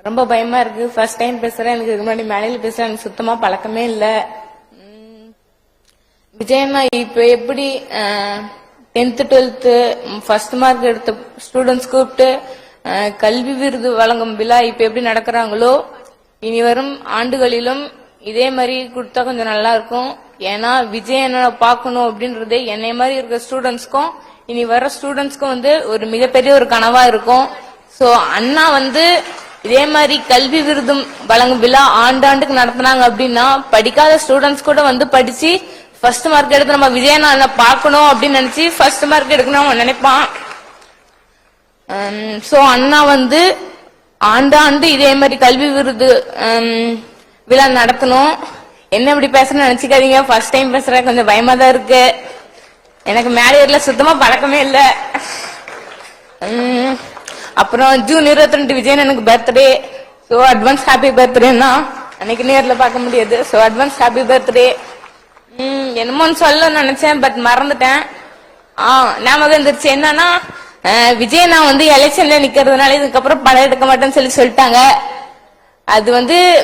ரொம்ப பயமா இருக்கு. ஃபர்ஸ்ட் டைம் பேசுறேன். எனக்கு இதுக்கு முன்னாடி மேடையில் பேசுறேன். எனக்கு சுத்தமா பழக்கமே இல்ல. விஜயண்ணா இப்ப எப்படி 10th 12th ஃபர்ஸ்ட் மார்க் எடுத்த ஸ்டூடெண்ட்ஸ் கூப்பிட்டு கல்வி விருது வழங்கும் விழா இப்ப எப்படி நடக்கிறாங்களோ இனி வரும் ஆண்டுகளிலும் இதே மாதிரி கொடுத்தா கொஞ்சம் நல்லா இருக்கும். ஏன்னா விஜயண்ணா பார்க்கணும் அப்படின்றது என்னை மாதிரி இருக்கிற ஸ்டூடெண்ட்ஸ்க்கும் இனி வர ஸ்டூடெண்ட்ஸ்க்கும் ஒரு மிகப்பெரிய ஒரு கனவா இருக்கும். சோ அண்ணா இதே மாதிரி கல்வி விருதும் வழங்கும் விழா ஆண்டாண்டுக்கு நடத்தினாங்க அப்படின்னா படிக்காத ஸ்டூடெண்ட்ஸ் கூட படிச்சு ஃபர்ஸ்ட் மார்க் எடுத்து நம்ம விஜயண்ணா பார்க்கணும் அப்படின்னு நினைச்சு ஃபர்ஸ்ட் மார்க் எடுக்கணும் நினைப்பான். சோ அண்ணா ஆண்டாண்டு இதே மாதிரி கல்வி விருது விழா நடத்தணும். என்ன இப்படி பேசுறேன்னு நினைச்சுக்காதீங்க. ஃபர்ஸ்ட் டைம் பேசுறேன், கொஞ்சம் பயமா தான் இருக்கு. எனக்கு மேலேயர்ல சுத்தமா பழக்கமே இல்ல. அப்புறம் ஜூன் 22 விஜயன் எனக்கு பர்த்டே. சோ அட்வான்ஸ் ஹாப்பி பர்த்டேன்னா அன்னைக்கு நேர்ல பார்க்க முடியாது. So advance happy birthday. என்னமோன்னு சொல்ல நினைச்சேன், பட் மறந்துட்டேன். ஞாபகம் இருந்துருச்சு. என்னன்னா விஜயண்ணா எலெக்ஷன்ல நிக்கிறதுனால இதுக்கப்புறம் படம் எடுக்க மாட்டேன்னு சொல்லிட்டாங்க. அது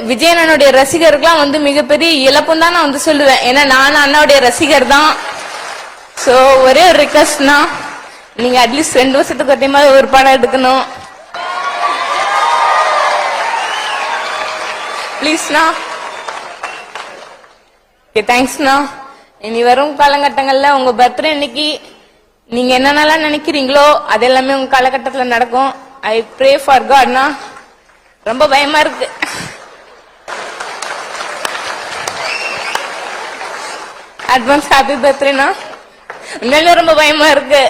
விஜயண்ணனுடைய ரசிகருக்குலாம் மிகப்பெரிய இழப்பும் தான் நான் சொல்லுவேன். ஏன்னா நானும் அண்ணாவுடைய ரசிகர் தான். சோ ஒரே ஒரு ரிக்வெஸ்ட்னா நீங்க அட்லீஸ்ட் 2 வருஷத்துக்கு ஒருத்தையுமா ஒரு படம் எடுக்கணும் பிளீஸ்ண்ணா. தேங்க்ஸ்ண்ணா. இனி வரும் காலகட்டங்கள்ல உங்க பர்த்டே அன்னைக்கு நீங்க என்னென்னலாம் நினைக்கிறீங்களோ அது எல்லாமே உங்க காலகட்டத்துல நடக்கும். ஐ ப்ரே ஃபார் காட்னா. ரொம்ப பயமா இருக்கு. அட்வான்ஸ் ஹாப்பி பர்த்டேனா. உண்மையில ரொம்ப பயமா இருக்கு.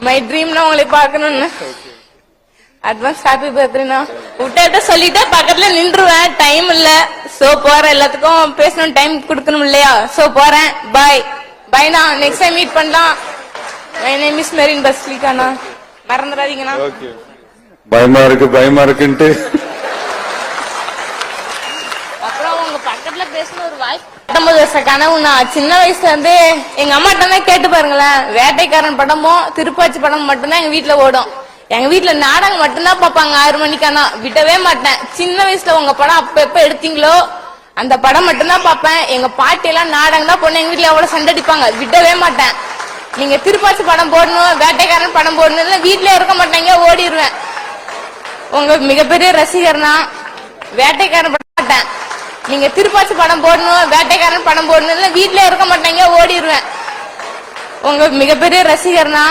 மை ட்ரீம்னா உங்களை பார்க்கணும்னு. அட்வான்ஸ் ஹாப்பி பர்த்டேனா. விட்ட சொல்லிட்டா பக்கத்துல நின்றுவேன். டைம் இல்ல. சோ போறேன். எல்லாத்துக்கும் பேசணும், டைம் கொடுக்கணும் இல்லையா? சோ போறேன். பாய் பாய்னா. நெக்ஸ்ட் டைம் மீட் பண்ணலாம். மை நேம் இஸ் மெரின் பஸ்லிகானா. மறந்துடாதீங்கண்ணா. பயமா இருக்குன்ட்டு அப்புறம் உங்க பக்கத்துல பேசணும் ஒரு வாய்ப்பு. 19 வருஷ கனவு. நான் சின்ன வயசுல எங்க அம்மாட்ட கேட்டு பாருங்களேன். வேட்டைக்காரன் படமும் திருப்பாச்சி படம் மட்டும்தான் எங்க வீட்டுல ஓடும். எங்க வீட்டுல நாடகம் மட்டும்தான் பாப்பாங்க 6 மணிக்கானா. விடவே மாட்டேன். சின்ன வயசுல உங்க படம் எப்ப எடுத்தீங்களோ அந்த படம் மட்டும்தான் பாப்பேன். எங்க பாட்டி எல்லாம் நாடகம் தான் பொண்ணு. எங்க வீட்டுல எவ்வளவு சண்டை அடிப்பாங்க. விடவே மாட்டேன். நீங்க திருப்பாச்சி படம் போடணும், வேட்டைக்காரன் படம் போடணும், வீட்டுல இருக்க மாட்டாங்க, ஓடிடுவேன். உங்க மிகப்பெரிய ரசிகர்னா. வேட்டைக்காரன் படம் மாட்டேன். நீங்க திருப்பாச்சி படம் போடணும், வேட்டைக்காரன் படம் போடணும், வீட்டுல இருக்க மாட்டாங்க, ஓடிடுவேன். உங்க மிகப்பெரிய ரசிகர்னா.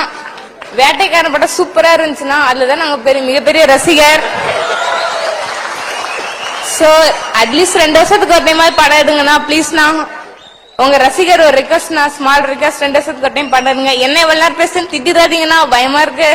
வேட்டைக்காரன் படம் சூப்பரா இருந்துச்சுன்னா அதுலதான் நாங்க மிகப்பெரிய ரசிகர். சோ அட்லீஸ்ட் 2 வருஷத்துக்கு ஒரு டைம் படம் எடுங்கண்ணா பிளீஸ்ண்ணா. உங்க ரசிகர் ஒரு ரிக்வஸ்ட்னா, ஸ்மால் ரிக்வஸ்ட். 2 வருஷத்துக்கு ஒரு டைம் படம் எடுங்க. என்ன எவ்வளவு நேரம் பேசுன்னு திட்டிடாதீங்கன்னா பயமா இருக்கு.